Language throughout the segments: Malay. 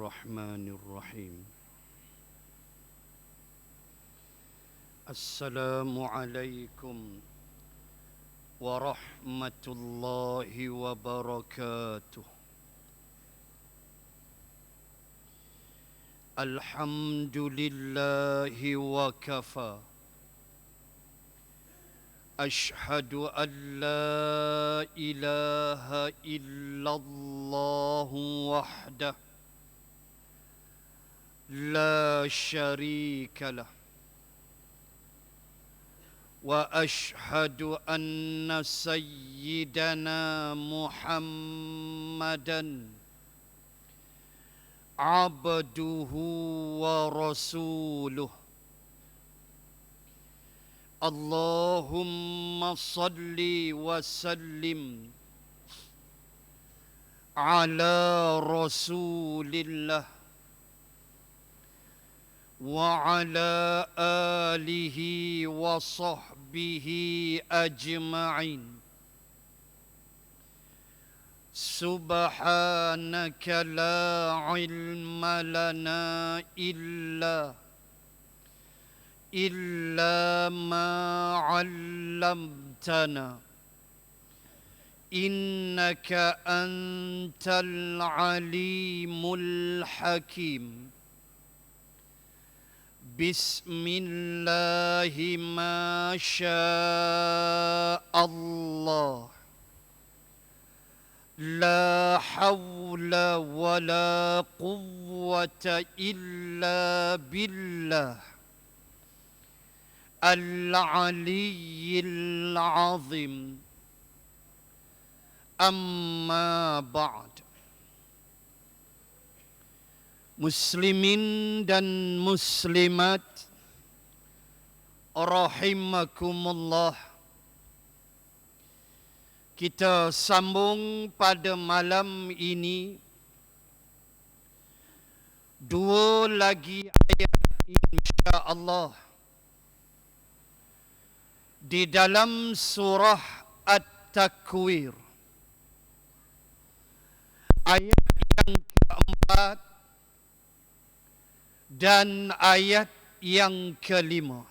الرحمن الرحيم. السلام عليكم ورحمة الله وبركاته. الحمد لله وكفى. أشهد أن لا إله إلا الله وحده لا شريك له، وأشهد أن سيدنا محمدًا عبده ورسوله. اللهم صل وسلم على رسول الله وعلى آله وصحبه أجمعين. سبحانك لا علم لنا إلا ما علمتنا، إنك أنت العليم الحكيم. بسم الله ما شاء الله، لا حول ولا قوة إلا بالله العلي العظيم. أما بعد. Muslimin dan muslimat rahimakumullah, kita sambung pada malam ini dua lagi ayat insya-Allah di dalam surah At-Takwir, ayat yang keempat dan ayat yang kelima.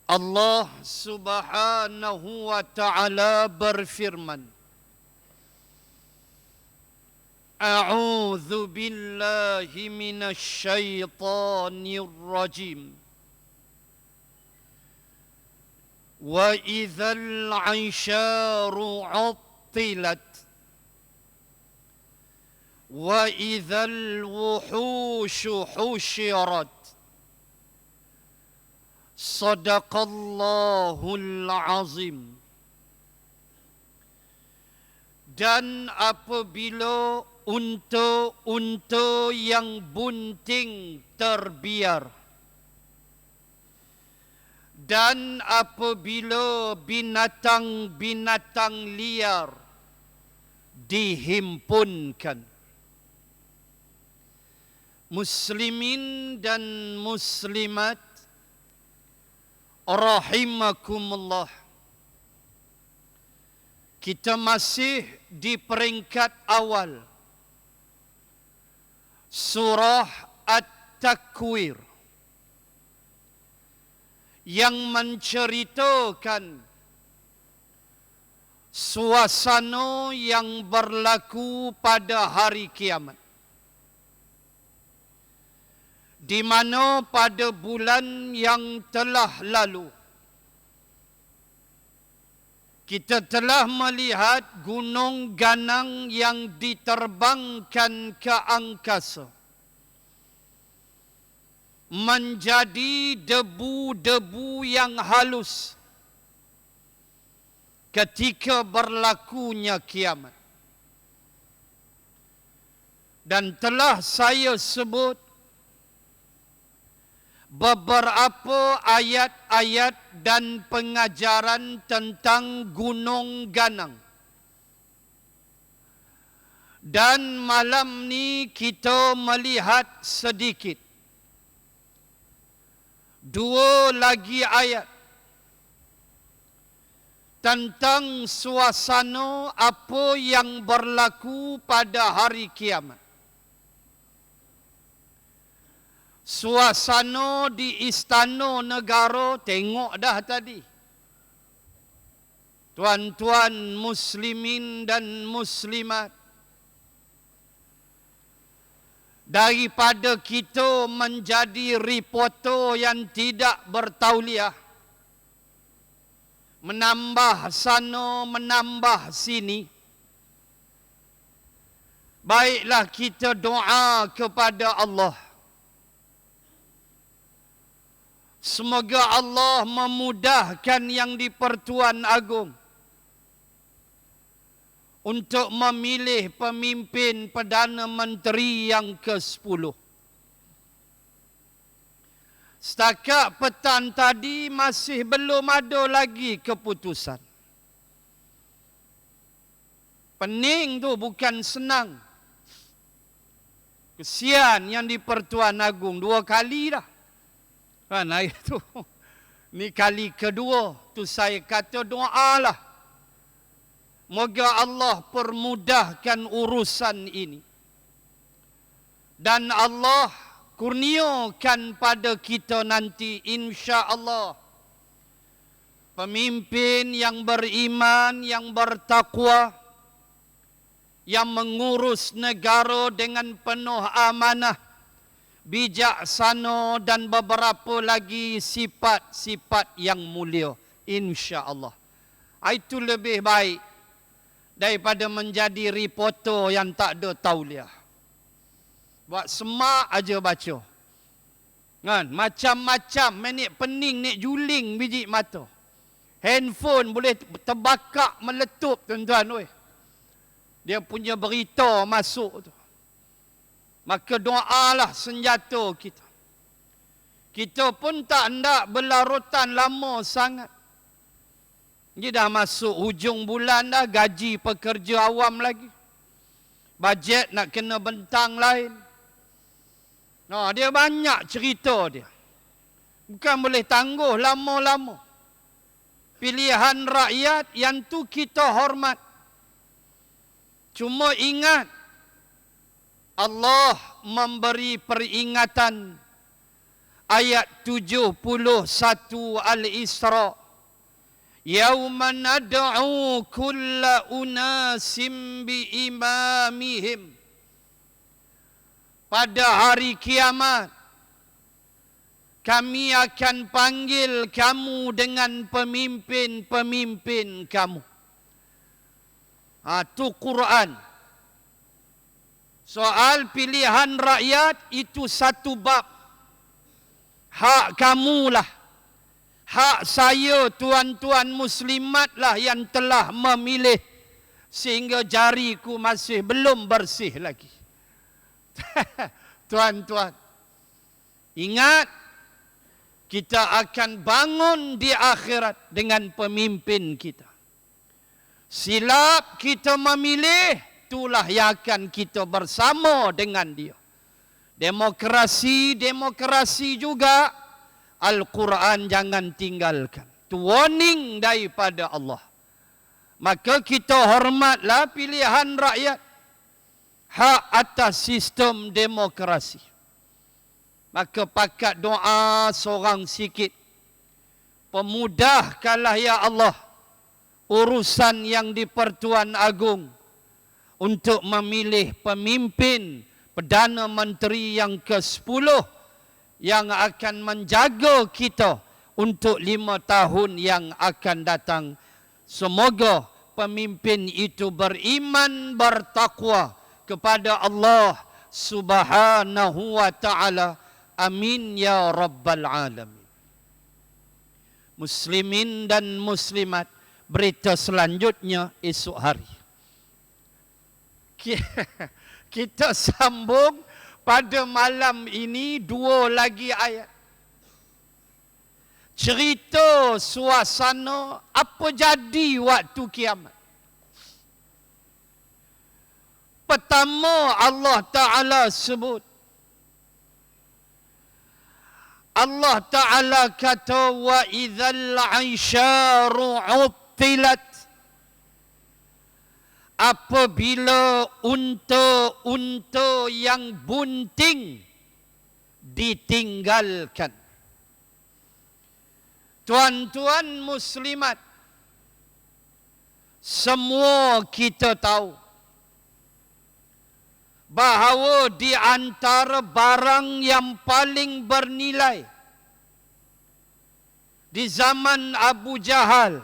Allah Subhanahu wa ta'ala berfirman, A'udzu billahi minasy syaithanir rajim. Wa idzal 'isyaru 'uttilat wa idzal wuhushu husyirat. Sadaqallahul azim. Dan apabila unta-unta yang bunting terbiar, dan apabila binatang-binatang liar dihimpunkan. Muslimin dan muslimat rahimakumullah, kita masih di peringkat awal surah At-Takwir yang menceritakan suasana yang berlaku pada hari kiamat, di mana pada bulan yang telah lalu kita telah melihat gunung ganang yang diterbangkan ke angkasa menjadi debu-debu yang halus ketika berlakunya kiamat. Dan telah saya sebut beberapa ayat-ayat dan pengajaran tentang gunung ganang. Dan malam ni kita melihat sedikit dua lagi ayat tentang suasana apa yang berlaku pada hari kiamat. Suasana di istana negara tengok dah tadi. Tuan-tuan muslimin dan muslimat, daripada kita menjadi reporter yang tidak bertauliah, menambah sana, menambah sini, baiklah kita doa kepada Allah. Semoga Allah memudahkan yang di-Pertuan Agong untuk memilih pemimpin Perdana Menteri yang ke-10. Setakat petang tadi masih belum ada lagi keputusan. Pening tu bukan senang. Kesian yang di-Pertuan Agong 2 kali dah. Kan itu. Ni kali kedua tu saya kata doalah. Moga Allah permudahkan urusan ini. Dan Allah kurniakan pada kita nanti insya-Allah pemimpin yang beriman, yang bertakwa, yang mengurus negara dengan penuh amanah, bijaksana dan beberapa lagi sifat-sifat yang mulia insya-Allah. Itu lebih baik daripada menjadi reporter yang tak ada tauliah. Buat semak aja baca. Kan? Macam-macam menik pening, nek juling biji mata. Handphone boleh terbakar meletup tuan-tuan. Dia punya berita masuk tu. Maka doalah senjata kita. Kita pun tak hendak berlarutan lama sangat. Dia dah masuk hujung bulan dah, gaji pekerja awam lagi. Bajet nak kena bentang lain. Nah, dia banyak cerita dia. Bukan boleh tangguh lama-lama. Pilihan rakyat yang tu kita hormat. Cuma ingat, Allah memberi peringatan ayat 71 Al-Isra. Yauma nad'u kulla unasim biimamihim. Pada hari kiamat, kami akan panggil kamu dengan pemimpin-pemimpin kamu. Itu Quran. Soal pilihan rakyat itu satu bab. Hak kamulah. Hak saya, tuan-tuan muslimat lah yang telah memilih. Sehingga jariku masih belum bersih lagi. Tuan-tuan, ingat, kita akan bangun di akhirat dengan pemimpin kita. Silap kita memilih, itulah yang akan kita bersama dengan dia. Demokrasi juga. Al-Quran jangan tinggalkan. Itu warning daripada Allah. Maka kita hormatlah pilihan rakyat. Hak atas sistem demokrasi. Maka pakat doa seorang sikit. Pemudahkanlah ya Allah urusan yang di-Pertuan Agong untuk memilih pemimpin Perdana Menteri yang ke-10 yang akan menjaga kita untuk 5 tahun yang akan datang. Semoga pemimpin itu beriman, bertakwa kepada Allah Subhanahu wa ta'ala. Amin ya Rabbal Alamin. Muslimin dan muslimat, berita selanjutnya esok hari. Kita sambung pada malam ini 2 lagi ayat. Cerita suasana apa jadi waktu kiamat. Pertama Allah Ta'ala sebut. Allah Ta'ala kata wa idzal 'isyaru futtilat, apabila unta-unta yang bunting ditinggalkan. Tuan-tuan muslimat, semua kita tahu bahawa di antara barang yang paling bernilai di zaman Abu Jahal,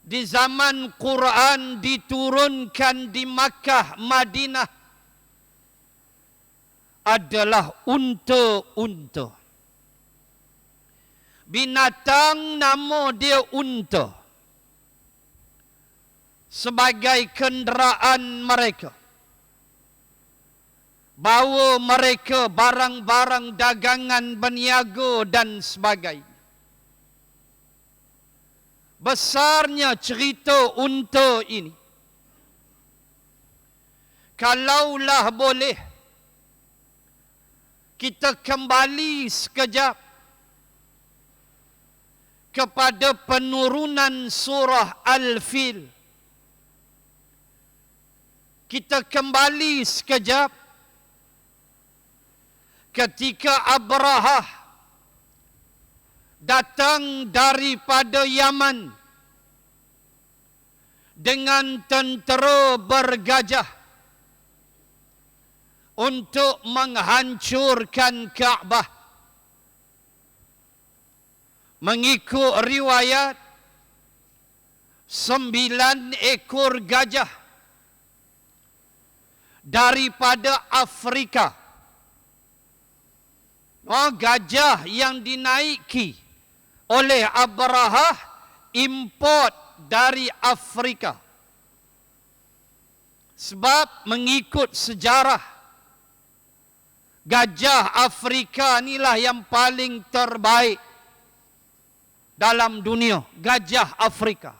di zaman Quran diturunkan di Makkah, Madinah, adalah unta-unta. Binatang nama dia unta sebagai kenderaan mereka. Bawa mereka barang-barang dagangan, berniaga dan sebagainya. Besarnya cerita unta ini, kalaulah boleh kita kembali sekejap kepada penurunan surah Al-Fil. Kita kembali sekejap ketika Abrahah datang daripada Yaman dengan tentera bergajah untuk menghancurkan Kaabah. Mengikut riwayat, 9 ekor gajah daripada Afrika. Gajah yang dinaiki oleh Abrahah import dari Afrika. Sebab mengikut sejarah, gajah Afrika inilah yang paling terbaik dalam dunia, gajah Afrika.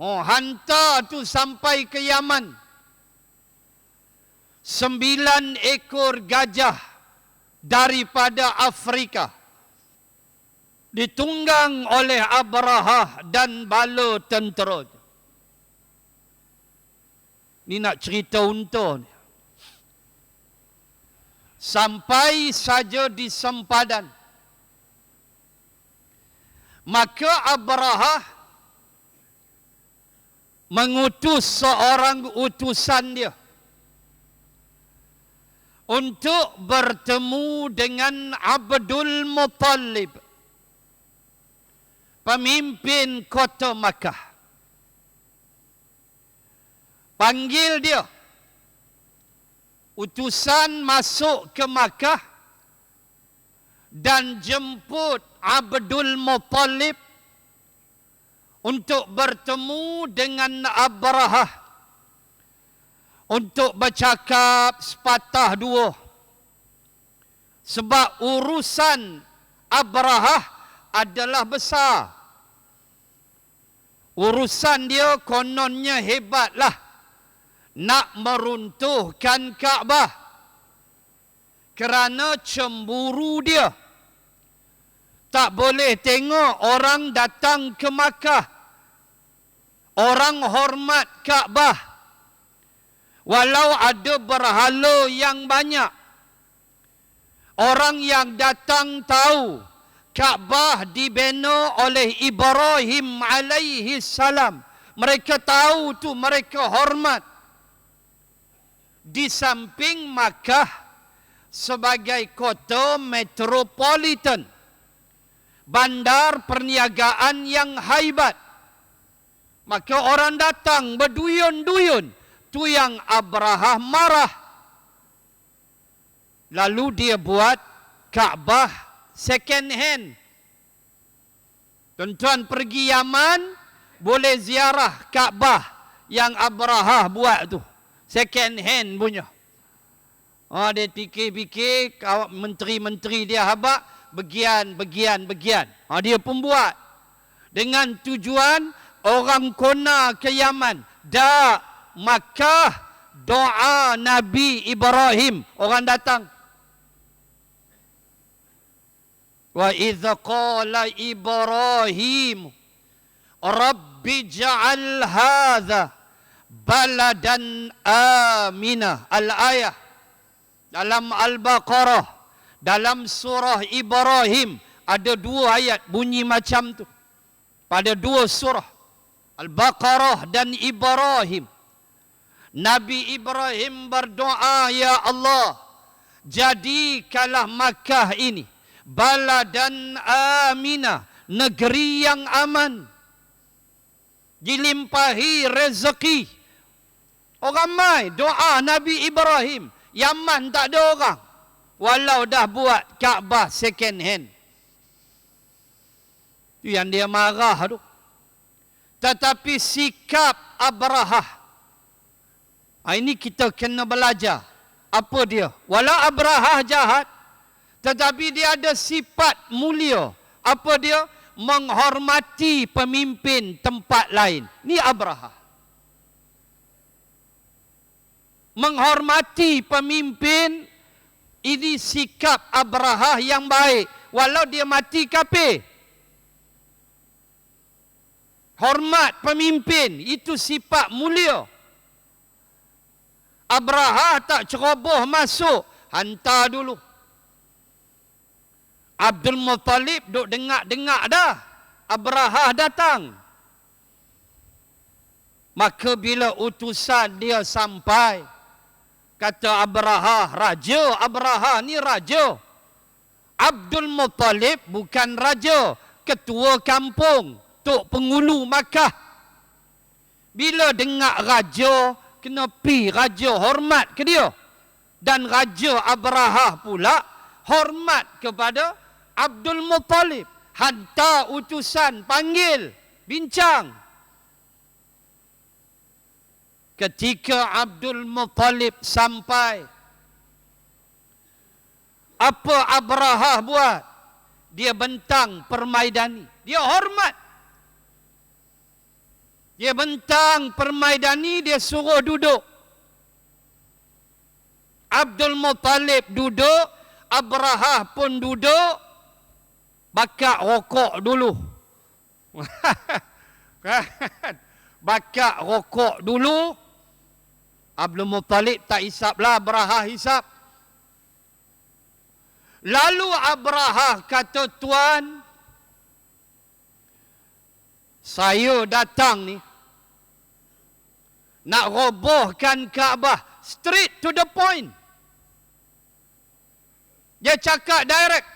Hantar tu sampai ke Yaman. 9 ekor gajah daripada Afrika ditunggang oleh Abrahah dan bala tentera. Ni nak cerita unta ni. Sampai saja di sempadan, maka Abrahah mengutus seorang utusan dia untuk bertemu dengan Abdul Muttalib, pemimpin kota Makkah. Panggil dia. Utusan masuk ke Makkah dan jemput Abdul Muttalib untuk bertemu dengan Abrahah, untuk bercakap sepatah dua. Sebab urusan Abrahah adalah besar. Urusan dia kononnya hebatlah. Nak meruntuhkan Kaabah. Kerana cemburu dia. Tak boleh tengok orang datang ke Makkah, orang hormat Kaabah, walau ada berhala yang banyak. Orang yang datang tahu Kaabah dibina oleh Ibrahim alaihi salam. Mereka tahu tu, mereka hormat. Di samping Makkah sebagai kota metropolitan, bandar perniagaan yang haibat, maka orang datang berduyun-duyun. Tu yang Abrahah marah. Lalu dia buat Kaabah second hand. Tuan-tuan pergi Yaman, boleh ziarah Kaabah yang Abrahah buat tu. Second hand punya. Dia fikir-fikir, menteri-menteri dia habaq, bagian. Dia pun buat. Dengan tujuan orang kona ke Yaman. Makkah, doa Nabi Ibrahim. Orang datang. Wa idza qala Ibrahim Rabbi ja'al hadha baladan aminah. Al-ayah dalam Al-Baqarah, dalam surah Ibrahim ada 2 ayat bunyi macam tu. Pada 2 surah Al-Baqarah dan Ibrahim, Nabi Ibrahim berdoa, ya Allah, jadikanlah Makkah ini baladan aminah, negeri yang aman, dilimpahi rezeki. Orang mai doa Nabi Ibrahim. Yaman tak ada orang, walau dah buat Kaabah second hand. Itu yang dia marah tu. Tetapi sikap Abrahah, ini kita kena belajar. Apa dia? Walau Abrahah jahat, tetapi dia ada sifat mulia. Apa dia? Menghormati pemimpin tempat lain. Ni Abrahah. Menghormati pemimpin, ini sikap Abrahah yang baik. Walau dia mati kafir. Hormat pemimpin, itu sifat mulia. Abrahah tak ceroboh masuk, hantar dulu. Abdul Muttalib duk dengar-dengar dah Abrahah datang. Maka bila utusan dia sampai, kata Abrahah, raja Abrahah ni raja. Abdul Muttalib bukan raja, ketua kampung, tok penghulu Makkah. Bila dengar raja, kena pi raja hormat ke dia. Dan raja Abrahah pula hormat kepada Abdul Muttalib. Hantar utusan, panggil, bincang. Ketika Abdul Muttalib sampai, apa Abrahah buat? Dia bentang permaidani. Dia hormat. Dia bentang permaidani, dia suruh duduk. Abdul Muttalib duduk, Abrahah pun duduk, bakar rokok dulu. Bakar rokok dulu. Abdul Muttalib tak hisaplah, Abrahah hisap. Lalu Abrahah kata, tuan, saya datang ni nak robohkan Kaabah. Straight to the point. Dia cakap direct.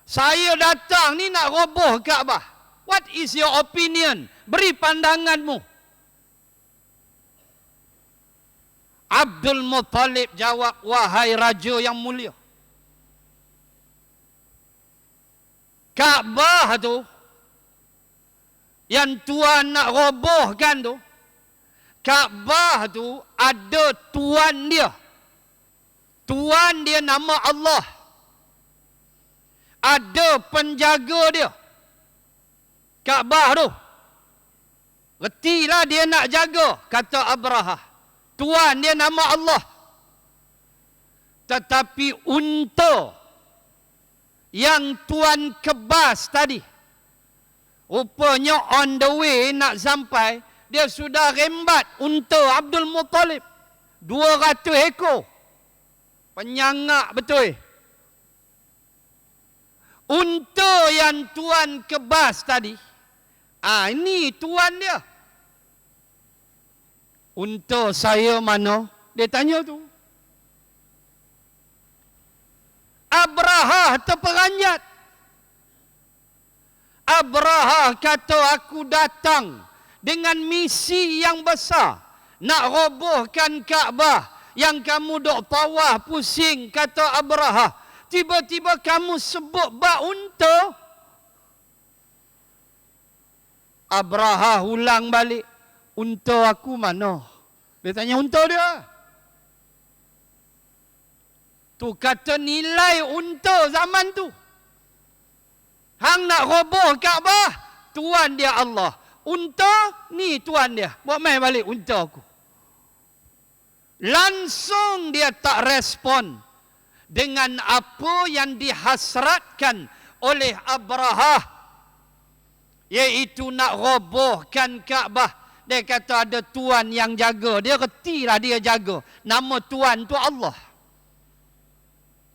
Saya datang ni nak roboh Kaabah. What is your opinion? Beri pandanganmu. Abdul Muttalib jawab, wahai raja yang mulia, Kaabah tu yang tuan nak robohkan tu, Kaabah tu ada tuan dia. Tuan dia nama Allah. Ada penjaga dia. Kaabah tu. Retilah dia nak jaga, kata Abrahah. Tuan dia nama Allah. Tetapi unta yang tuan kebas tadi, rupanya on the way nak sampai, dia sudah rembat unta Abdul Muttalib 200 ekor. Penyangak betul. Unta yang tuan kebas tadi, ini tuan dia. Unta saya mana? Dia tanya tu. Abrahah terperanjat. Abrahah kata, aku datang dengan misi yang besar, nak robohkan Kaabah. Yang kamu dok tawah pusing, kata Abrahah. Tiba-tiba kamu sebut bab unta. Abrahah ulang balik, unta aku mana? Dia tanya unta dia. Tu kata nilai unta zaman tu. Hang nak roboh Kaabah, tuan dia Allah. Unta, ni tuan dia. Buat main balik unta aku. Langsung dia tak respon dengan apa yang dihasratkan oleh Abrahah. iaitu nak robohkan Kaabah. Dia kata ada tuan yang jaga. Dia retilah dia jaga. Nama tuan tu Allah.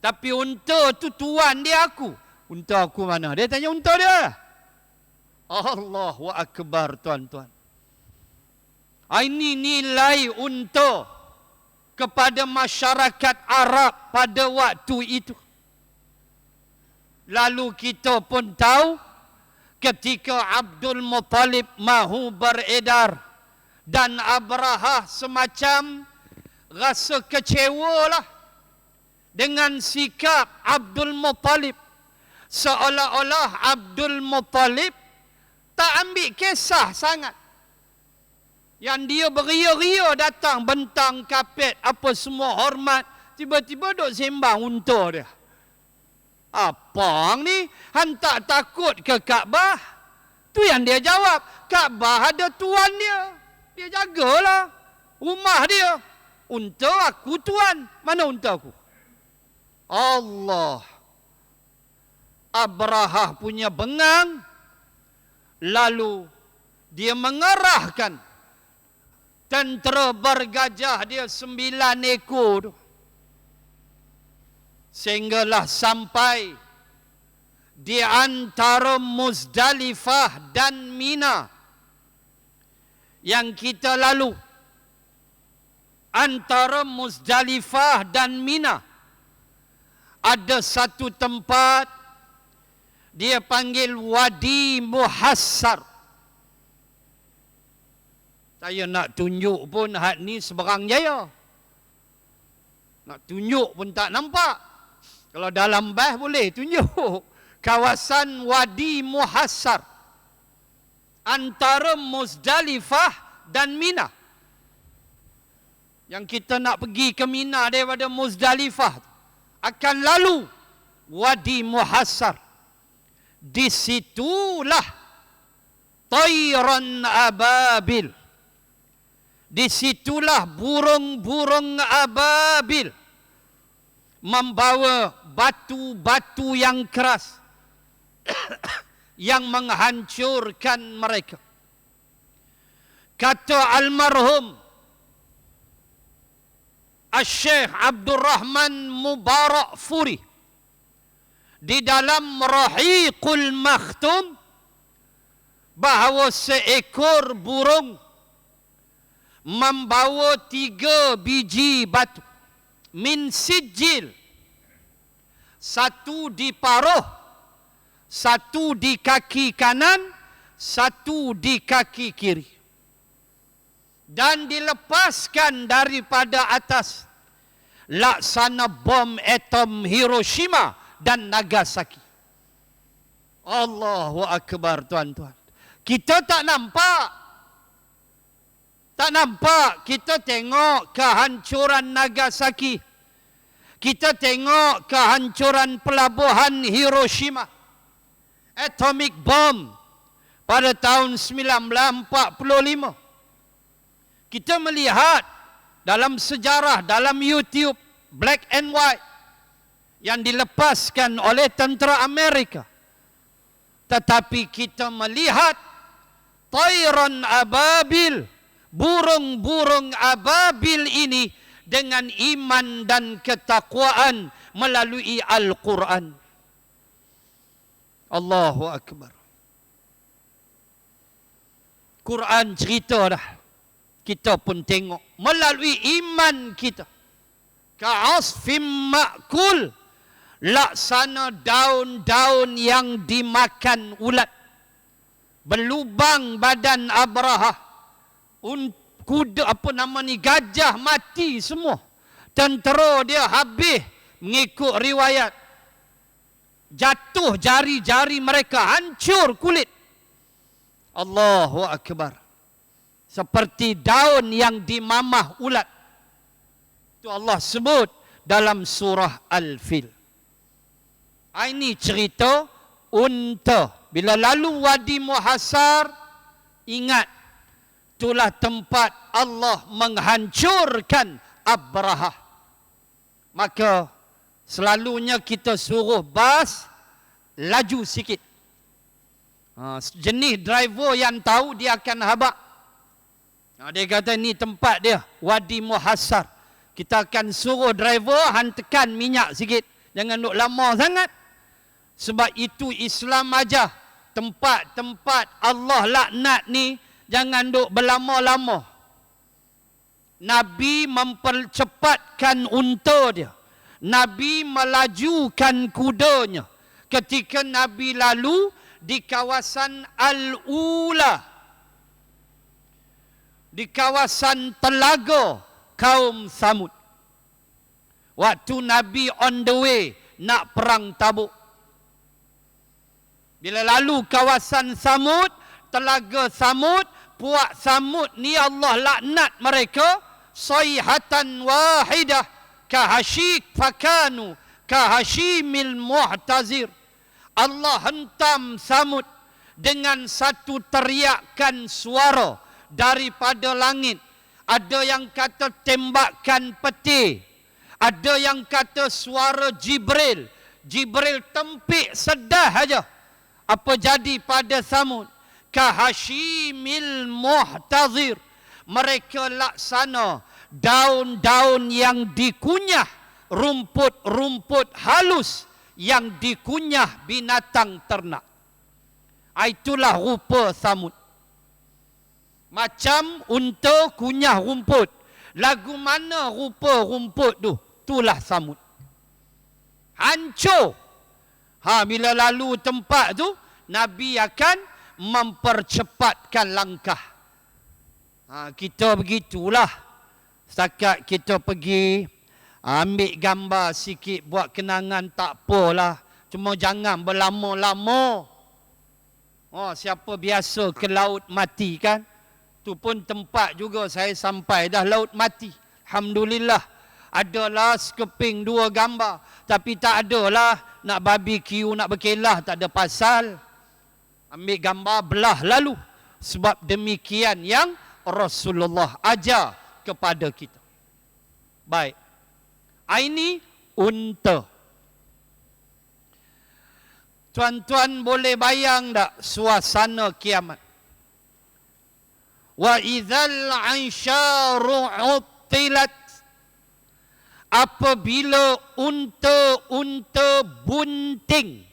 Tapi unta tu tuan dia aku. Unta aku mana? Dia tanya unta dia. Allahu Akbar, tuan-tuan. Ini nilai unta kepada masyarakat Arab pada waktu itu. Lalu kita pun tahu ketika Abdul Muttalib mahu beredar dan Abrahah semacam rasa kecewalah dengan sikap Abdul Muttalib. Seolah-olah Abdul Muttalib tak ambil kisah sangat. Yang dia beria-ria datang bentang kapet apa semua hormat, tiba-tiba duk sembang unta dia. Apa ni? Han tak takut ke Kaabah? Tu yang dia jawab. Kaabah ada tuan dia. Dia jagalah rumah dia. Unta aku tuan. Mana unta aku? Allah. Abrahah punya bengang. Lalu dia mengerahkan tentera bergajah dia 9 ekor tu. Sehinggalah sampai di antara Muzdalifah dan Mina yang kita lalu. Antara Muzdalifah dan Mina ada satu tempat dia panggil Wadi Muhassar. Saya nak tunjuk pun hak ni seberang jaya. Nak tunjuk pun tak nampak. Kalau dalam bas boleh tunjuk. Kawasan Wadi Muhassar. Antara Muzdalifah dan Mina. Yang kita nak pergi ke Mina daripada Muzdalifah. Akan lalu Wadi Muhassar. Di situlah Tayran ababil. Di situlah burung-burung ababil membawa batu-batu yang keras yang menghancurkan mereka. Kata almarhum Al-Syekh Abdul Rahman Mubarak Furi di dalam Rahiqul Makhtum bahawa seekor burung membawa 3 biji batu min sijil, satu di paruh, satu di kaki kanan, satu di kaki kiri, dan dilepaskan daripada atas laksana bom atom Hiroshima dan Nagasaki. Allahu Akbar, tuan-tuan. Kita tak nampak. Tak nampak, kita tengok kehancuran Nagasaki. Kita tengok kehancuran pelabuhan Hiroshima. Atomic bomb pada tahun 1945. Kita melihat dalam sejarah, dalam YouTube, black and white, yang dilepaskan oleh tentera Amerika. Tetapi kita melihat Tayran ababil, burung-burung ababil ini dengan iman dan ketakwaan melalui Al-Quran. Allahu Akbar. Quran cerita dah. Kita pun tengok melalui iman kita. Ka'asfim ma'kul, laksana daun-daun yang dimakan ulat. Berlubang badan Abrahah. Kuda gajah mati semua. Tentera dia habis mengikut riwayat. Jatuh jari-jari mereka, hancur kulit. Allahu Akbar. Seperti daun yang dimamah ulat. Itu Allah sebut dalam surah Al-Fil. Ini cerita unta. Bila lalu Wadi Muhassar, ingat itulah tempat Allah menghancurkan Abrahah. Maka selalunya kita suruh bas laju sikit. Jenis driver yang tahu dia akan habaq. Dia kata ni tempat dia, Wadi Muhassar. Kita akan suruh driver tekan minyak sikit. Jangan duk lama sangat. Sebab itu Islam ajar. Tempat-tempat Allah laknat ni jangan duk berlama-lama. Nabi mempercepatkan unta dia. Nabi melajukan kudanya. Ketika Nabi lalu di kawasan Al-Ula. Di kawasan telaga kaum Samud. Waktu Nabi on the way nak perang Tabuk. Bila lalu kawasan Samud, telaga Samud, puak Samud ni Allah laknat mereka sayhatan wahidah kahashik fakanu kahashimil mu'tazir. Allah hentam Samud dengan satu teriakan suara daripada langit. Ada yang kata tembakan peti, ada yang kata suara Jibril. Jibril tempik sedah aja. Apa jadi pada Samud? Kahashimil muhtazir. Mereka laksana daun-daun yang dikunyah, rumput-rumput halus yang dikunyah binatang ternak. Itulah rupa Samud. Macam unta kunyah rumput. Lagu mana rupa rumput tu? Itulah Samud. Hancur. Bila lalu tempat tu, Nabi akan mempercepatkan langkah. Kita begitulah. Setakat kita pergi, ambil gambar sikit, buat kenangan, tak apalah. Cuma jangan berlama-lama. Siapa biasa ke Laut Mati kan? Tu pun tempat juga saya sampai dah, Laut Mati. Alhamdulillah. Adalah sekeping 2 gambar. Tapi tak adalah nak barbecue, nak berkelah, tak ada pasal. Ambil gambar, belah lalu. Sebab demikian yang Rasulullah ajar kepada kita. Baik. Ini unta. Tuan-tuan boleh bayang tak suasana kiamat? Wa idzal 'ansharu 'uttilat. Apabila unta-unta bunting.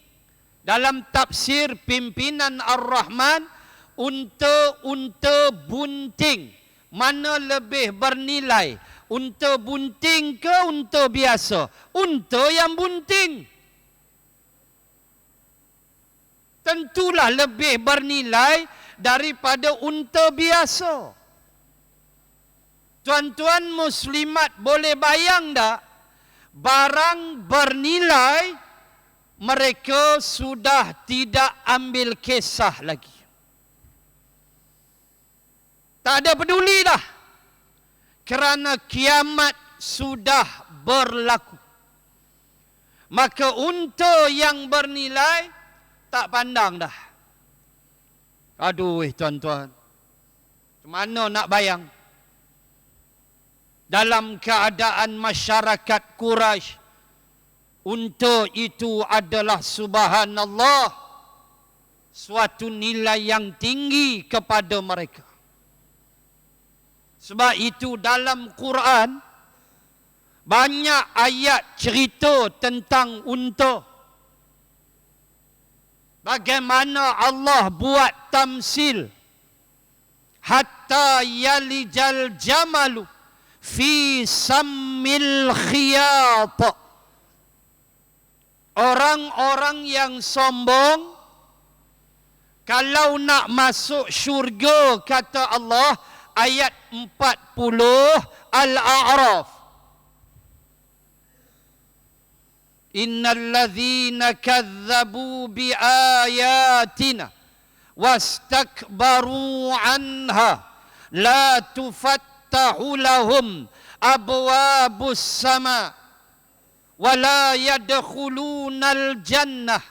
Dalam tafsir pimpinan Ar-Rahman, unta-unta bunting. Mana lebih bernilai? Unta bunting ke unta biasa? Unta yang bunting. Tentulah lebih bernilai daripada unta biasa. Tuan-tuan muslimat boleh bayang tak? Barang bernilai mereka sudah tidak ambil kisah lagi. Tak ada peduli dah. Kerana kiamat sudah berlaku. Maka unta yang bernilai tak pandang dah. Aduh tuan-tuan. Macam mana nak bayang? Dalam keadaan masyarakat Quraisy, unta itu adalah subhanallah suatu nilai yang tinggi kepada mereka. Sebab itu dalam Quran banyak ayat cerita tentang unta. Bagaimana Allah buat tamsil hatta yalijal jamalu fi sammil khiyat. Orang-orang yang sombong kalau nak masuk syurga, kata Allah ayat 40 Al-A'raf, innal ladzina kadzdzabu bi ayatina wastakbaru anha la tufattahu lahum abwabus sama wa la yadkhulunal jannah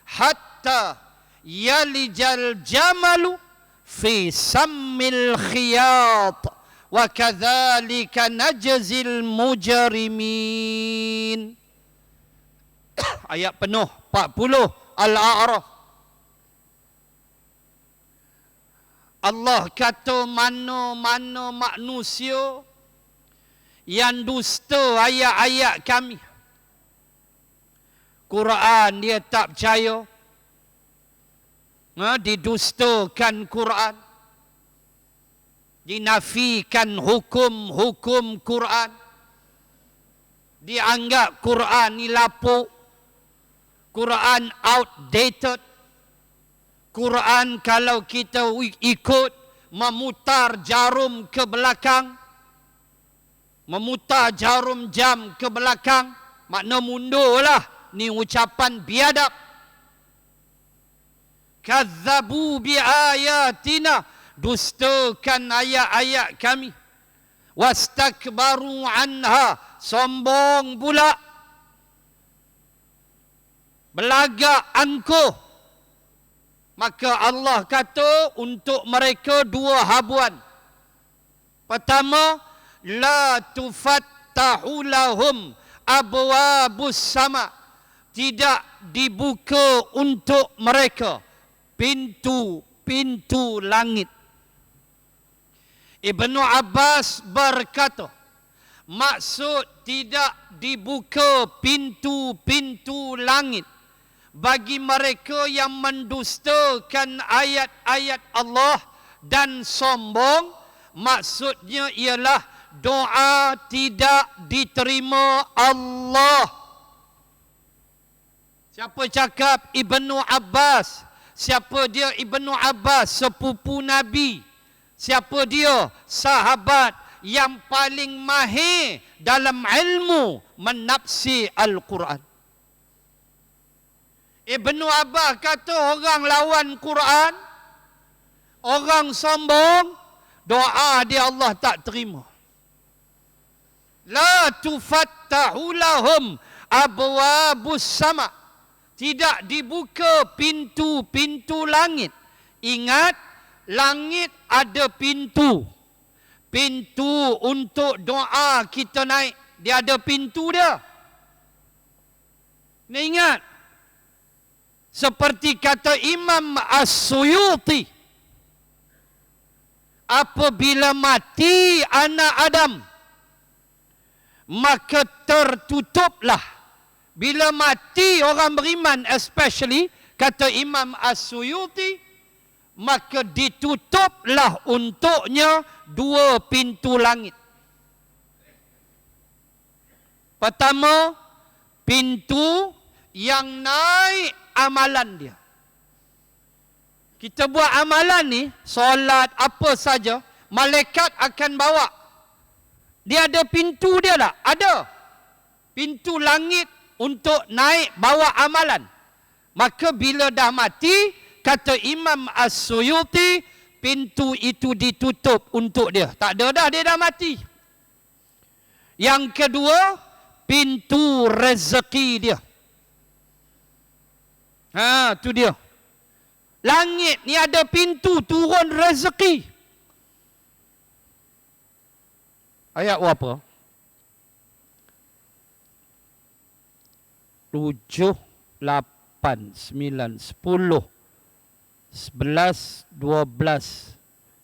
hatta yalijal jamalu fi sammil khiyat wa kadzalika najzil mujrimin. Ayat penuh 40 Al-A'raf. Allah kata mana-mana manusia yang dusta ayat-ayat kami. Quran dia tak percaya. Didustakan Quran. Dinafikan hukum-hukum Quran. Dianggap Quran ni lapuk. Quran outdated. Quran kalau kita ikut memutar jarum ke belakang, memutar jarum jam ke belakang, makna mundurlah. Ni ucapan biadab. Kazzabu bi ayatina, dustakan ayat-ayat kami. Wastakbaru anha, sombong pula. Belagak angkuh. Maka Allah kata untuk mereka dua habuan. Pertama, la tufattahu lahum abwabus sama. Tidak dibuka untuk mereka pintu-pintu langit. Ibnu Abbas berkata, maksud tidak dibuka pintu-pintu langit bagi mereka yang mendustakan ayat-ayat Allah dan sombong, maksudnya ialah doa tidak diterima Allah. Siapa cakap? Ibnu Abbas. Siapa dia Ibnu Abbas? Sepupu Nabi. Siapa dia? Sahabat yang paling mahir dalam ilmu menafsir Al-Quran. Ibnu Abbas kata orang lawan Quran, orang sombong, doa dia Allah tak terima. La tufattahu lahum abwabus sama. Tidak dibuka pintu-pintu langit. Ingat, langit ada pintu. Pintu untuk doa kita naik. Dia ada pintu dia. Ni ingat. Seperti kata Imam As-Suyuti. Apabila mati anak Adam, maka tertutuplah. Bila mati orang beriman especially, kata Imam As-Suyuti, maka ditutuplah untuknya dua pintu langit. Pertama, pintu yang naik amalan dia. Kita buat amalan ni, solat apa saja, malaikat akan bawa. Dia ada pintu dia tak? Ada. Pintu langit untuk naik bawa amalan. Maka bila dah mati, kata Imam As-Suyuti, pintu itu ditutup untuk dia. Tak ada dah, dia dah mati. Yang kedua, pintu rezeki dia. Tu dia. Langit ni ada pintu turun rezeki. Ayat berapa? 7, 8, 9, 10, 11, 12,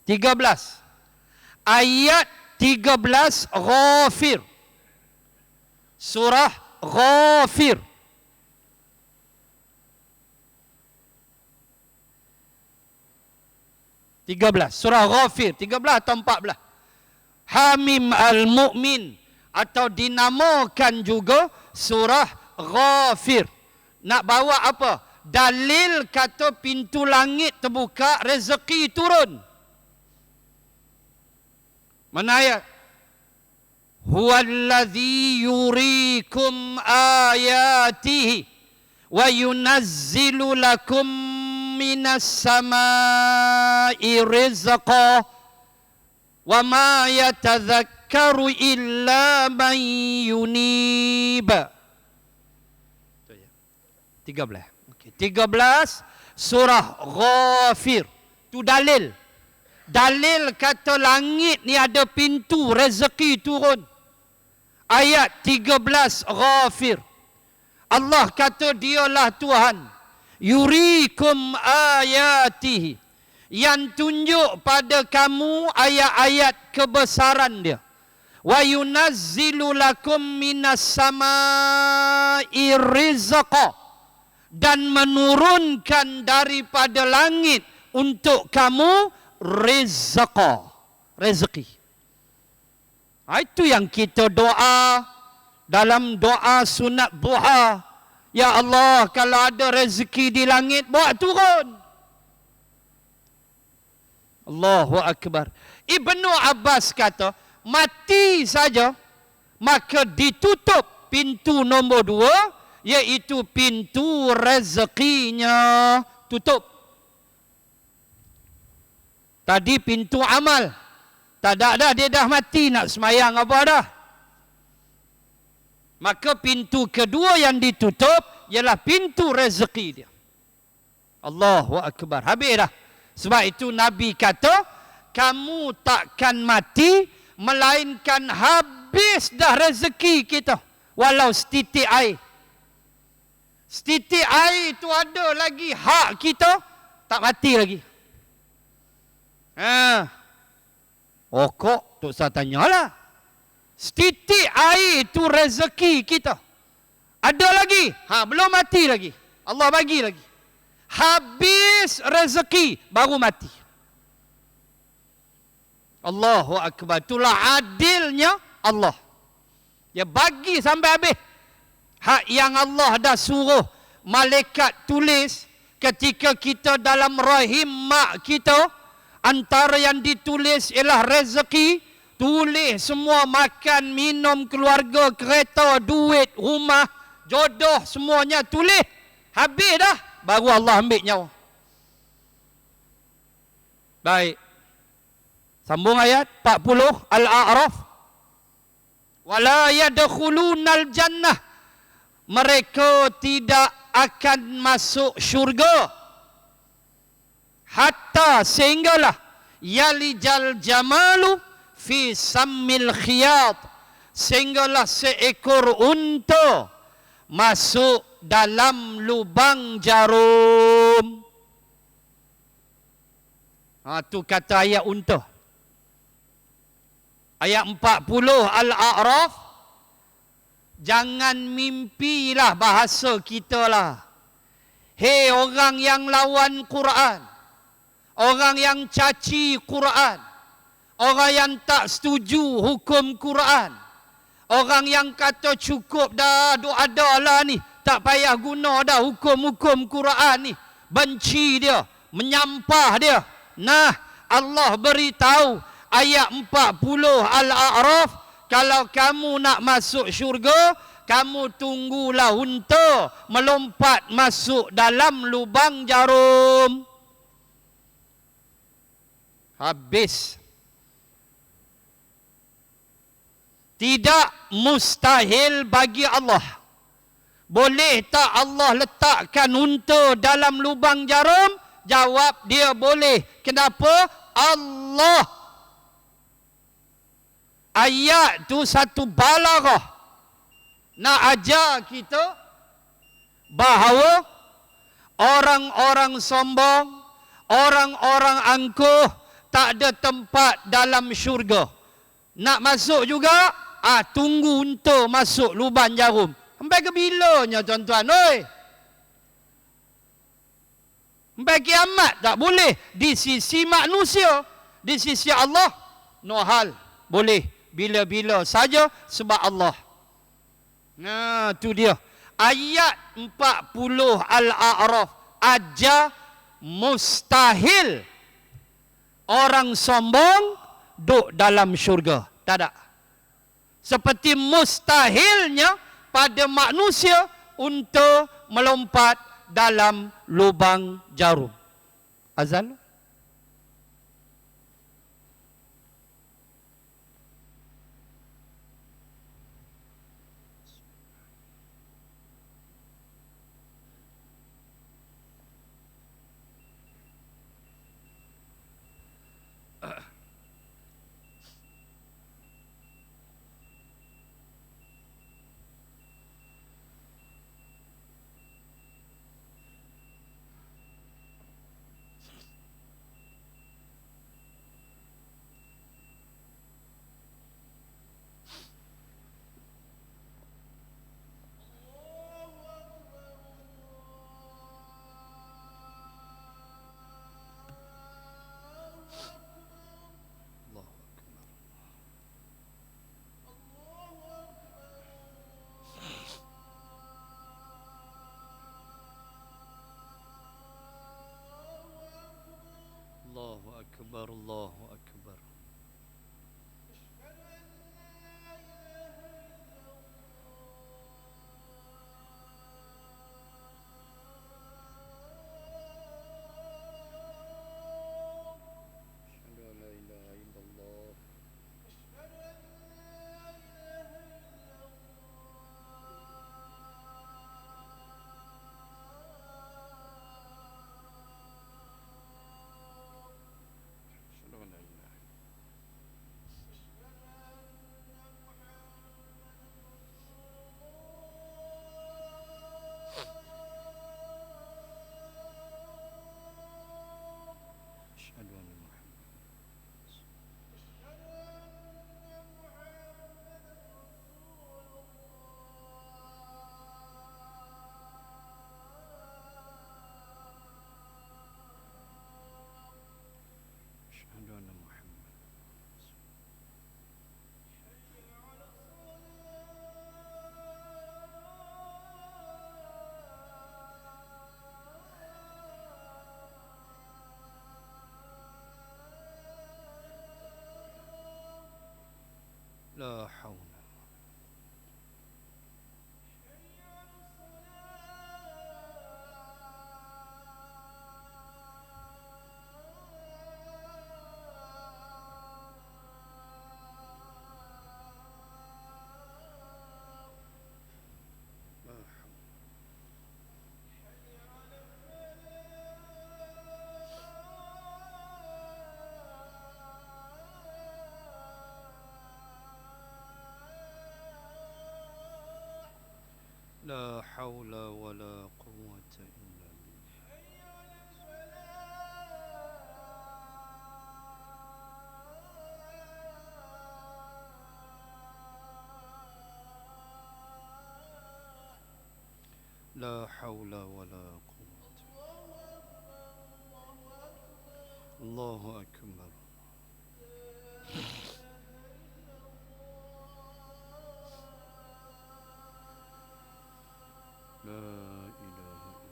13. Ayat 13 Ghafir. Surah Ghafir. Surah Ghafir 13 atau 14. Hamim Al-Mu'min, atau dinamakan juga surah Ghafir. Nak bawa apa? Dalil kata pintu langit terbuka, rezeki turun. Mana ayat? Huwallazi yurikum ayatihi wa yunazzilu lakum minas samai rizqa wa ma yatadhakkaru illa man yunib. 13. Okey, 13 surah Ghafir. Tu dalil. Dalil kata langit ni ada pintu rezeki turun. Ayat 13 Ghafir. Allah kata dialah Tuhan. Yurikum ayatihi, yang tunjuk pada kamu ayat-ayat kebesaran dia. Wa yunazzilu lakum minas samai rizqa, dan menurunkan daripada langit untuk kamu rizqa, rezeki. Itu yang kita doa dalam doa sunat duha. Ya Allah, kalau ada rezeki di langit, bawa turun. Allahu Akbar. Ibnu Abbas kata, mati saja, maka ditutup pintu nombor 2, iaitu pintu rezekinya tutup. Tadi pintu amal. Tak ada dah, dia dah mati nak semayang apa dah. Maka pintu kedua yang ditutup ialah pintu rezeki dia. Allahu Akbar. Habis dah. Sebab itu Nabi kata, kamu takkan mati melainkan habis dah rezeki kita. Walau setitik air. Setitik air itu ada lagi hak kita, tak mati lagi. Kok Tok Sah tanyalah. Setitik air itu rezeki kita. Ada lagi? Belum mati lagi. Allah bagi lagi. Habis rezeki baru mati. Allahu Akbar. Itulah adilnya Allah. Dia bagi sampai habis. Hak yang Allah dah suruh malaikat tulis ketika kita dalam rahim mak kita, antara yang ditulis ialah rezeki. Tulis semua, makan, minum, keluarga, kereta, duit, rumah, jodoh, semuanya tulis. Habis dah, baru Allah ambil nyawa. Baik. Sambung ayat 40 Al-A'raf. Wala yadkhulunal jannah. Mereka tidak akan masuk syurga hatta sehinggalah yalijal jamalu fi sammil khiyat, sehinggalah seekor unta masuk dalam lubang jarum. Tu kata ayat unta. Ayat 40 Al-A'raf. Jangan mimpilah bahasa kita lah. Hei orang yang lawan Quran, orang yang caci Quran, orang yang tak setuju hukum Quran, orang yang kata cukup dah, ada lah ni, tak payah guna dah hukum-hukum Quran ni. Benci dia, menyampah dia. Nah, Allah beritahu ayat 40 Al-A'raf, kalau kamu nak masuk syurga, kamu tunggulah unta melompat masuk dalam lubang jarum. Habis. Tidak mustahil bagi Allah. Boleh tak Allah letakkan unta dalam lubang jarum? Jawab dia boleh. Kenapa? Allah. Ayat tu satu balaghah nak ajar kita bahawa orang-orang sombong, orang-orang angkuh tak ada tempat dalam syurga. Nak masuk juga, tunggu unta masuk lubang jarum. Sampai ke bilanya tuan-tuan, oi? Sampai kiamat tak boleh. Di sisi manusia, di sisi Allah, no hal. Boleh. Bila-bila saja sebab Allah. Nah, tu dia. Ayat 40 Al-A'raf. Aja mustahil orang sombong duduk dalam syurga. Tak ada. Seperti mustahilnya pada manusia untuk melompat dalam lubang jarum. Azan? La haula. لا حول ولا قوة إلا بالله. لا حول ولا قوة. الله أكبر. لا إله إلا الله.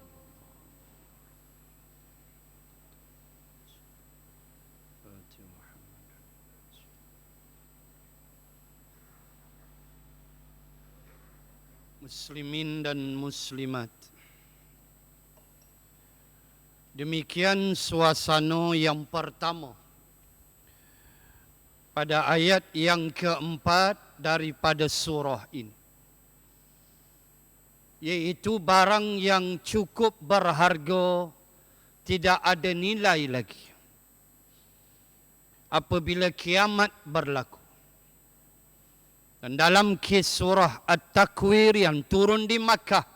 فاتح محمد. Muslimin dan muslimat, demikian suasana yang pertama pada ayat yang keempat daripada surah ini, yaitu barang yang cukup berharga, tidak ada nilai lagi apabila kiamat berlaku. Dan dalam kisah surah At-Takwir yang turun di Makkah,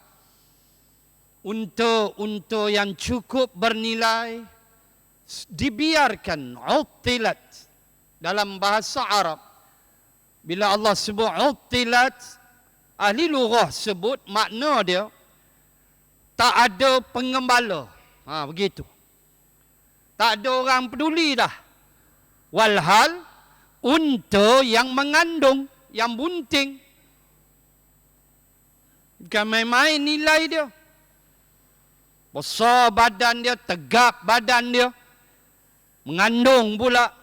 unta-unta yang cukup bernilai dibiarkan, uttilat dalam bahasa Arab. Bila Allah sebut uttilat, ahli lughah sebut makna dia tak ada pengembala. Begitu. Tak ada orang peduli dah. Walhal unta yang mengandung, yang bunting, bukan main-main nilai dia. Besar badan dia, tegap badan dia, mengandung pula.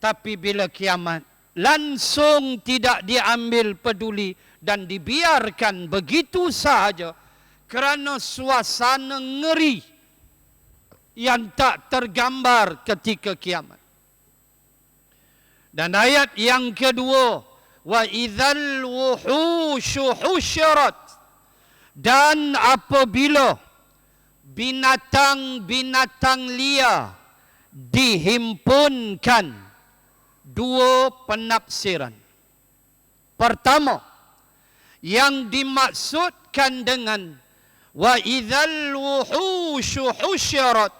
Tapi bila kiamat, langsung tidak diambil peduli dan dibiarkan begitu sahaja kerana suasana ngeri yang tak tergambar ketika kiamat. Dan ayat yang kedua, wa idzal wuhushu husyirat, dan apabila binatang-binatang liar dihimpunkan. Dua penafsiran. Pertama, yang dimaksudkan dengan wa idzal wuhushu husyirat,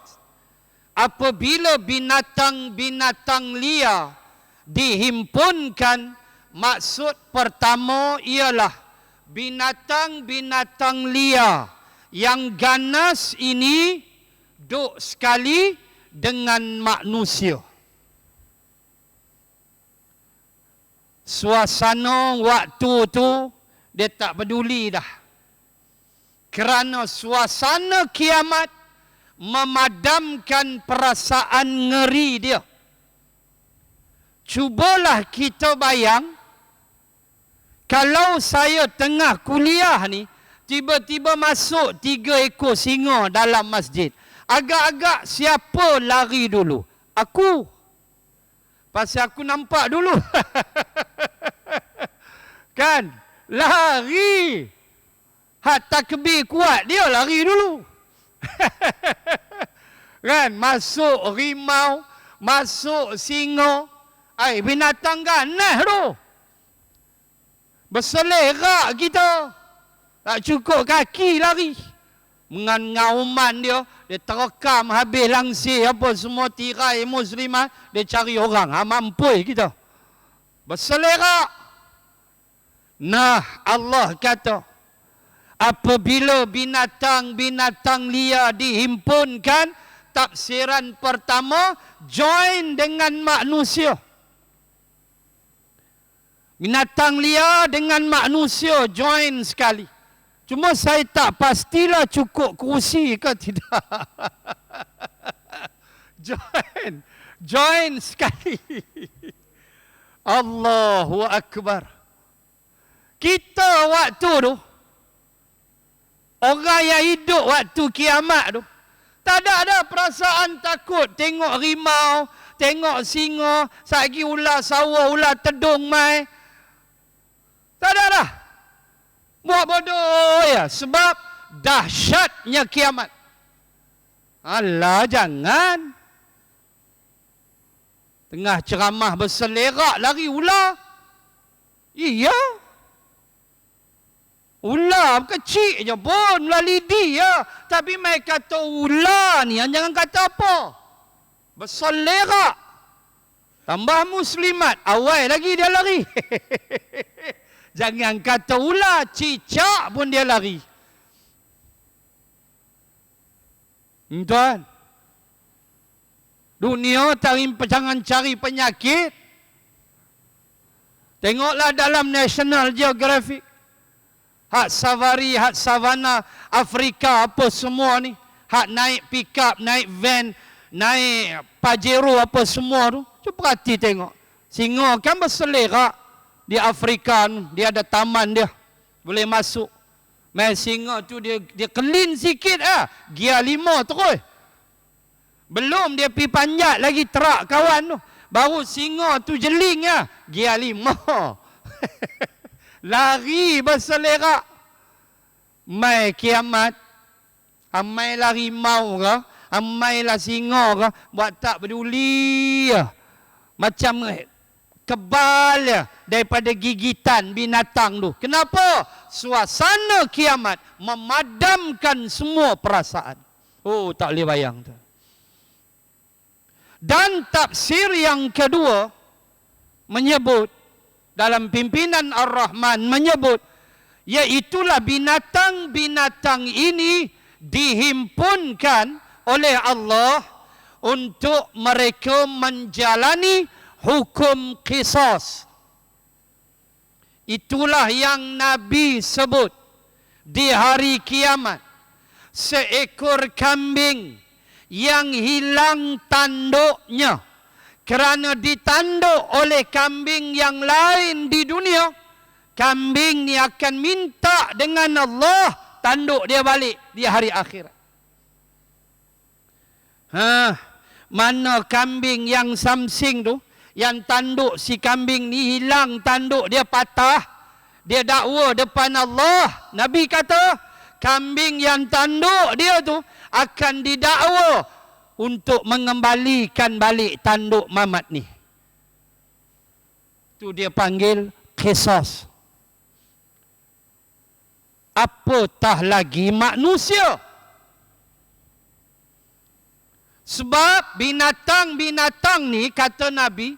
apabila binatang-binatang liar dihimpunkan, maksud pertama ialah binatang-binatang liar yang ganas ini duk sekali dengan manusia. Suasana waktu tu dia tak peduli dah. Kerana suasana kiamat memadamkan perasaan ngeri dia. Cubalah kita bayang, kalau saya tengah kuliah ni, tiba-tiba masuk 3 ekor singa dalam masjid. Agak-agak siapa lari dulu? Aku. Pasal aku nampak dulu. Kan? Lari. Hak takbir kuat, dia lari dulu. Kan? Masuk rimau, masuk singa. Binatang ganas tu. Berselerak kita. Tak cukup kaki lari. Dengan ngauman dia terekam habis langsir apa semua tirai muslimat, dia cari orang. Mampus kita. Berselerak. Nah, Allah kata, apabila binatang-binatang liar dihimpunkan, tafsiran pertama, join dengan manusia. Binatang liar dengan manusia join sekali. Cuma saya tak pastilah cukup kerusi ke tidak. Join sekali. Allahu Akbar. Kita waktu tu, orang yang hidup waktu kiamat tu, tak ada perasaan takut tengok rimau, tengok singa, satgi ular sawah, ular tedung mai. Tak ada dah. Buat bodoh ya, sebab dahsyatnya kiamat. Alah, jangan. Tengah ceramah berselerak lari ular. Iya. Ular kecil je pun, ular lidi ya. Tapi mai kata ular ni, jangan kata apa. Berselerak. Tambah muslimat, awal lagi dia lari. Jangan kata ular, cicak pun dia lari. Tuan, dunia jangan cari penyakit. Tengoklah dalam National Geographic. Hak safari, hak savana Afrika apa semua ni. Hak naik pick up, naik van, naik Pajero apa semua tu. Cuba perhati tengok. Singa kan berselerak di Afrika ni. Dia ada taman dia. Boleh masuk. Mai singa tu dia clean sikit Gear 5 terus. Belum dia pi panjat lagi terak kawan tu. Baru singa tu jeling Gear 5. Lari berselerak. Mai kiamat. Amai lah rimau ke, amai lah singa ke, buat tak peduli. Macam kebal daripada gigitan binatang tu. Kenapa? Suasana kiamat memadamkan semua perasaan. Oh, tak boleh bayang tu. Dan tafsir yang kedua menyebut, dalam pimpinan Ar-Rahman menyebut, iaitulah binatang-binatang ini dihimpunkan oleh Allah untuk mereka menjalani hukum qisas. Itulah yang Nabi sebut di hari kiamat. Seekor kambing yang hilang tanduknya kerana ditanduk oleh kambing yang lain di dunia, kambing ni akan minta dengan Allah tanduk dia balik di hari akhirat. Mana kambing yang samsing tu, yang tanduk si kambing ni hilang tanduk dia patah, dia dakwa depan Allah. Nabi kata, kambing yang tanduk dia tu akan didakwa untuk mengembalikan balik tanduk mamat ni. Tu dia panggil qisas. Apatah lagi manusia. Sebab binatang-binatang ni, kata Nabi,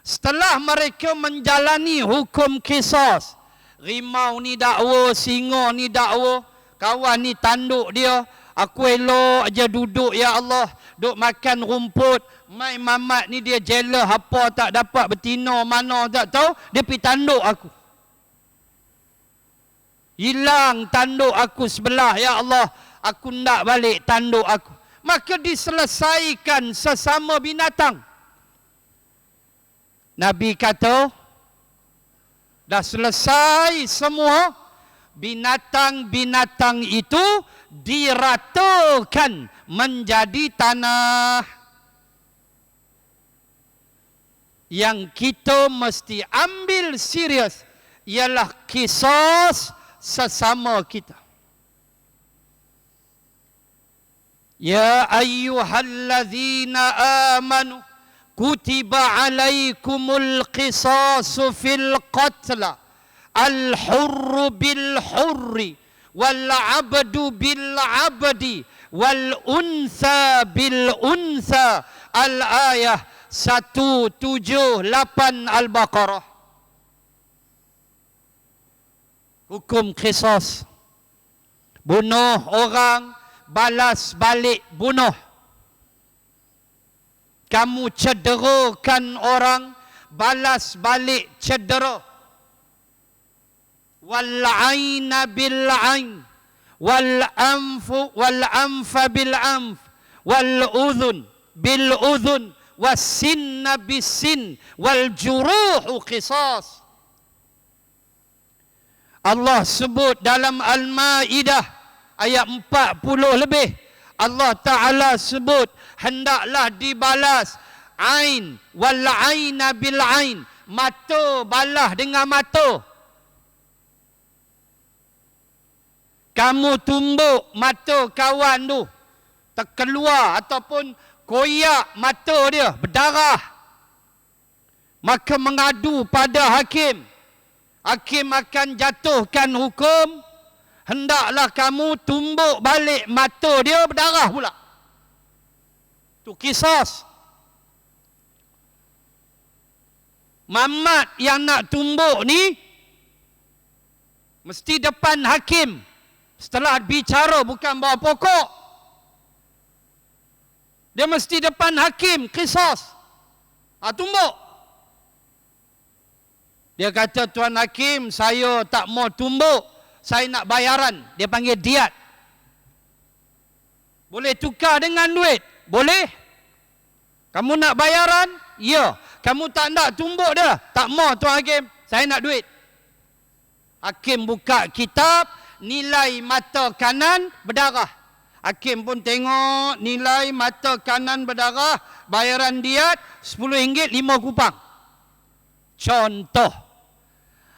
setelah mereka menjalani hukum qisas, rimau ni dakwa, singa ni dakwa, kawan ni tanduk dia, aku elok aja duduk ya Allah, duk makan rumput, mai mamat ni dia jealous apa tak dapat betina mana tak tahu, dia pergi tanduk aku. Hilang tanduk aku sebelah, ya Allah, aku nak balik tanduk aku. Maka diselesaikan sesama binatang. Nabi kata, dah selesai semua, binatang-binatang itu diratakan menjadi tanah. Yang kita mesti ambil serius ialah qisas sesama kita. Ya ayyuhalladzina amanu kutiba alaikumul qisasu fil qatla al-hurru bil hurri wal abdu bil abdi wal untha bil untha. Al-ayah 178 Al-Baqarah. Hukum qisas. Bunuh orang, balas balik bunuh. Kamu cederakan orang, balas balik cedera. Wal aina bil ain, wal anfa bil anf, wal udhun bil udhun, wasinna bisin wal juruhu qisas. Allah sebut dalam Al-Maidah ayat 40 lebih, Allah Ta'ala sebut hendaklah dibalas ain wal aina bil ain, mata balas dengan mata. Kamu tumbuk mata kawan tu, terkeluar ataupun koyak mata dia, berdarah, maka mengadu pada hakim. Hakim akan jatuhkan hukum, hendaklah kamu tumbuk balik mata dia, berdarah pula. Itu qisas. Mamat yang nak tumbuk ni mesti depan hakim. Setelah bicara, bukan bawa pokok. Dia mesti depan hakim, qisas. Tumbuk. Dia kata, Tuan Hakim, saya tak mau tumbuk, saya nak bayaran. Dia panggil diat. Boleh tukar dengan duit? Boleh. Kamu nak bayaran? Ya. Kamu tak nak tumbuk dia? Tak mau, Tuan Hakim, saya nak duit. Hakim buka kitab, nilai mata kanan berdarah. Hakim pun tengok nilai mata kanan berdarah, bayaran diat RM10 5 kupang. Contoh.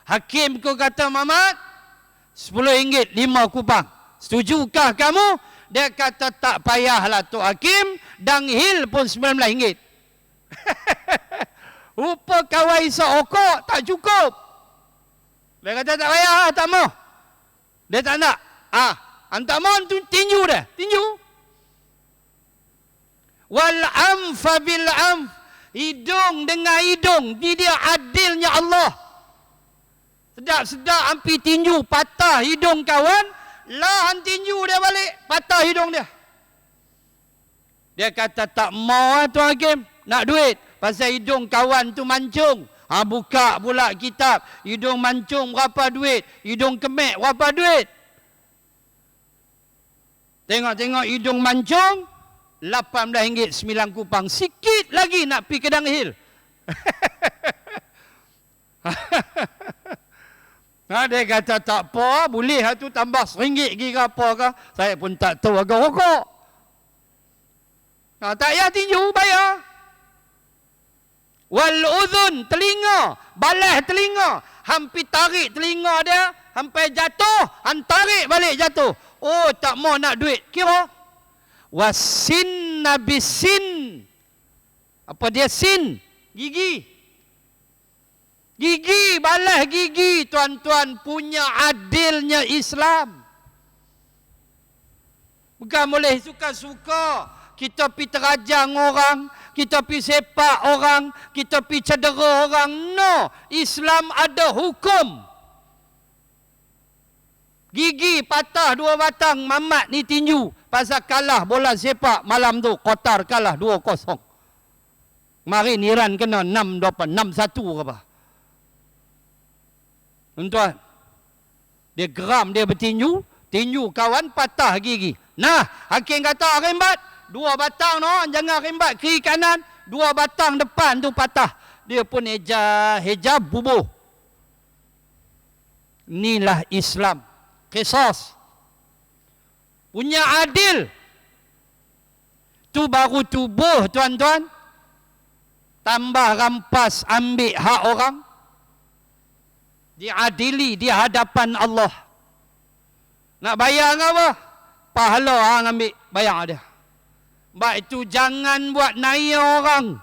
Hakim ku kata, Mamat, RM10 5 kupang. Setujukah kamu? Dia kata, tak payahlah Tok Hakim, danghil pun RM19. Rupa kawai seokok tak cukup. Dia kata, tak payah, tak mau. Dia tak nak. Antak mau tinju dah. Tinju. Wal amfa bil amf. Hidung dengan hidung. Ini dia adilnya Allah. Sedap-sedap ampi tinju, patah hidung kawan, lahan tinju dia balik, patah hidung dia. Dia kata, tak mau Tuan Hakim, nak duit. Pasal hidung kawan tu mancung. Buka pula kitab. Hidung mancung berapa duit? Hidung kemek berapa duit? Tengok-tengok hidung mancung, RM18 9 kupang. Sikit lagi nak pergi ke danghil. Dia kata, tak apa, boleh tu tambah RM1 lagi ke apa ke? Saya pun tak tahu agak rokok. Tak payah tinju, bayar. Wal udhun, telinga, balas telinga. Hampir tarik telinga dia, sampai jatuh, tarik balik jatuh. Oh, tak mau nak duit. Kira. Wasin nabisin. Apa dia sin? Gigi. Gigi, balas gigi, tuan-tuan, punya adilnya Islam. Bukan boleh suka-suka. Kita pergi terajang orang, kita pergi sepak orang, kita pergi cedera orang. No, Islam ada hukum. Gigi patah 2 batang, Mamat ni tinju. Pasal kalah bola sepak malam tu, Qatar kalah 2-0. Kemarin Iran kena 6-2, 6-1 ke apa. Tuan, dia geram, dia bertinju, tinju kawan patah gigi. Nah, hakim kata rembat, 2 batang no, jangan rembat kiri kanan, 2 batang depan tu patah. Dia pun hejab bubuh. Inilah Islam. Qisas. Punya adil. Tu baru tubuh, tuan-tuan. Tambah rampas ambil hak orang. Diadili di hadapan Allah. Nak bayar apa? Pahala orang ambil, bayar dia. Baik itu jangan buat naya orang.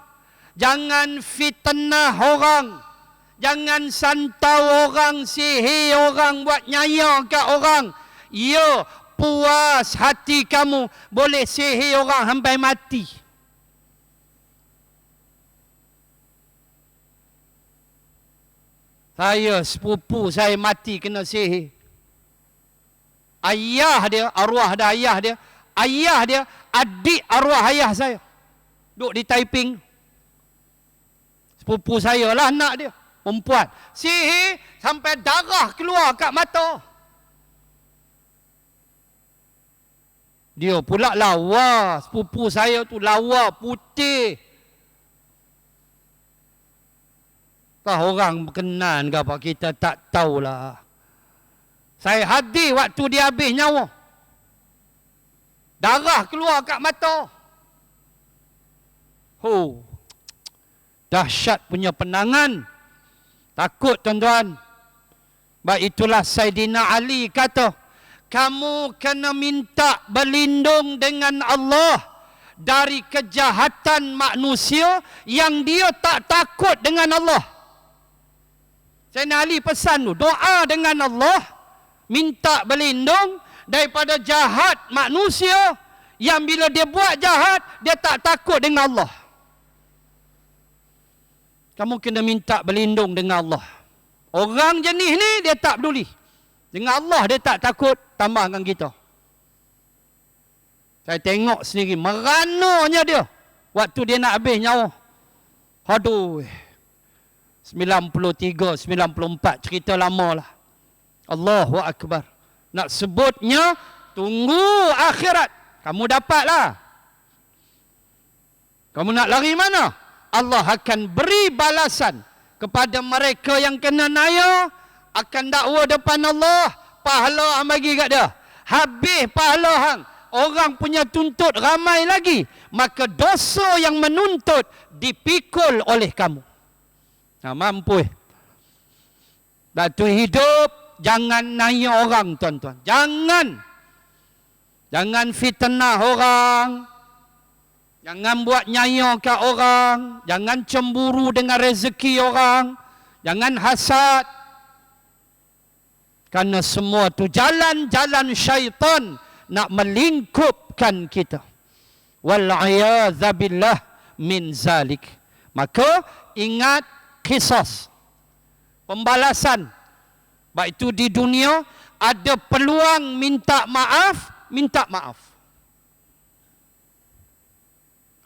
Jangan fitnah orang. Jangan santau orang, sihir orang, buat nyaya kat orang. Ya, puas hati kamu boleh sihir orang sampai mati. Saya, sepupu saya mati kena sihir. Ayah dia, arwah dah ayah dia. Ayah dia, adik arwah ayah saya. Duduk di Taiping. Sepupu saya lah anak dia. Perempuan. Sihir sampai darah keluar kat mata. Dia pula lawa. Sepupu saya tu lawa, putih. Entah orang berkenan ke apa, kita tak tahulah. Saya hadir waktu dia habis nyawa. Darah keluar kat mata. Dahsyat punya penangan. Takut tuan-tuan. Baik itulah Saidina Ali kata, kamu kena minta berlindung dengan Allah dari kejahatan manusia yang dia tak takut dengan Allah. Saidina Ali pesan tu, doa dengan Allah, minta berlindung daripada jahat manusia yang bila dia buat jahat, dia tak takut dengan Allah. Kamu kena minta berlindung dengan Allah. Orang jenis ni dia tak peduli. Dengan Allah dia tak takut, tambahkan kita. Saya tengok sendiri, merananya dia waktu dia nak habis nyawa. Aduh, 93, 94, cerita lama lah. Allahu Akbar. Nak sebutnya, tunggu akhirat. Kamu dapatlah. Kamu nak lari mana? Allah akan beri balasan kepada mereka yang kena naya, akan dakwa depan Allah, pahala hang bagi kat dia. Habis pahala hang, orang punya tuntut ramai lagi, maka dosa yang menuntut dipikul oleh kamu. Nah, mampu. Waktu hidup jangan naya orang, tuan-tuan. Jangan fitnah orang. Jangan buat nyaya kat orang. Jangan cemburu dengan rezeki orang. Jangan hasad. Karena semua tu jalan-jalan syaitan nak melingkupkan kita. Wal'iyadzabillah min zalik. Maka ingat qisas. Pembalasan. Baik itu di dunia, ada peluang minta maaf, minta maaf.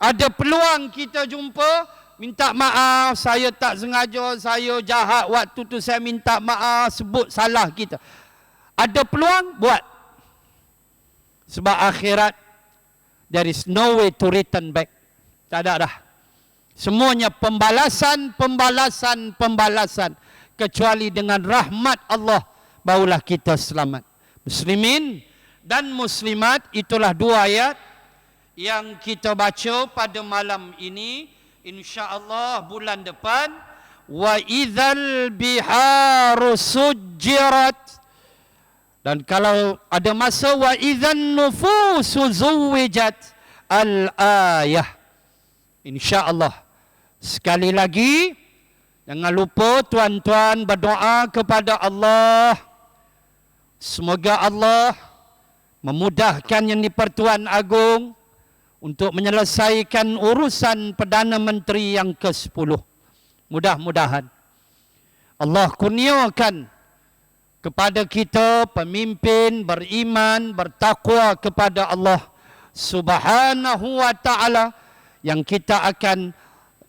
Ada peluang kita jumpa, minta maaf, saya tak sengaja, saya jahat waktu tu, saya minta maaf, sebut salah kita. Ada peluang, buat. Sebab akhirat, there is no way to return back. Tak ada dah. Semuanya pembalasan. Kecuali dengan rahmat Allah, barulah kita selamat. Muslimin dan muslimat, itulah dua ayat yang kita baca pada malam ini. InsyaAllah bulan depan, wa idzal biharu sujjirat, dan kalau ada masa, wa idzan nufusu zuwijat al-ayah. InsyaAllah. Sekali lagi, jangan lupa tuan-tuan berdoa kepada Allah. Semoga Allah memudahkan Yang di-Pertuan Agong untuk menyelesaikan urusan Perdana Menteri yang ke-10. Mudah-mudahan Allah kurniakan kepada kita pemimpin beriman, bertakwa kepada Allah Subhanahu wa ta'ala, yang kita akan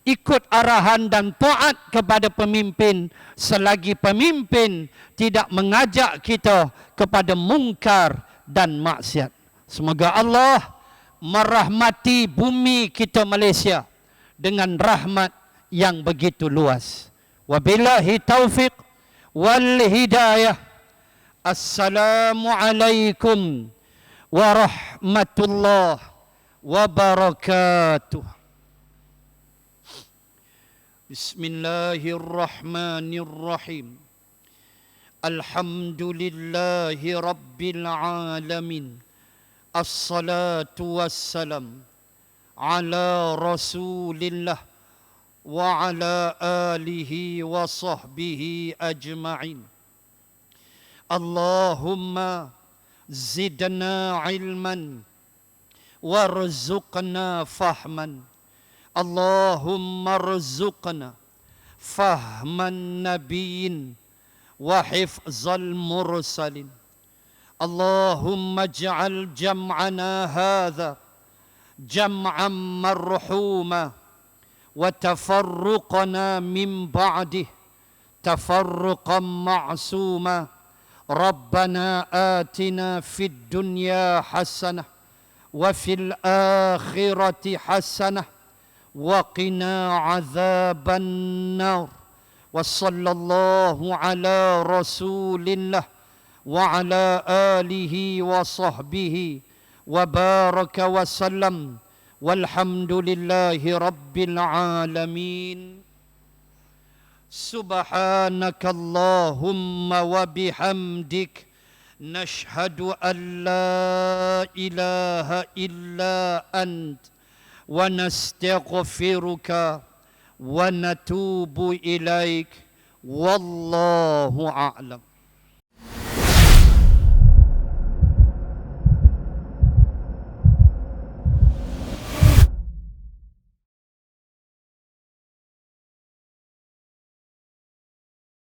ikut arahan dan taat kepada pemimpin selagi pemimpin tidak mengajak kita kepada mungkar dan maksiat. Semoga Allah merahmati bumi kita Malaysia dengan rahmat yang begitu luas. Wabillahi taufiq wal hidayah. Assalamualaikum warahmatullahi wabarakatuh. Bismillahirrahmanirrahim. Alhamdulillahi rabbil alamin. Assalatu wassalam ala rasulillah wa ala alihi wa sahbihi ajma'in. Allahumma zidna ilman warzuqna fahman. Allahumma rzuqna fahman nabiyyin wa hifzal mursalin. Allahumma ij'al jam'ana hadha jam'an marhuma wa tafarruqana min ba'dih tafarruqan ma'suma. Rabbana atina fid dunya hasanah wa fil akhirati hasanah wa qina 'adzaban nar. وصلى الله على رسول الله وعلى آله وصحبه وبارك وسلم والحمد لله رب العالمين سبحانك اللهم وبحمدك نشهد أن لا إله إلا أنت ونستغفرك ونتوب إليك والله أعلم.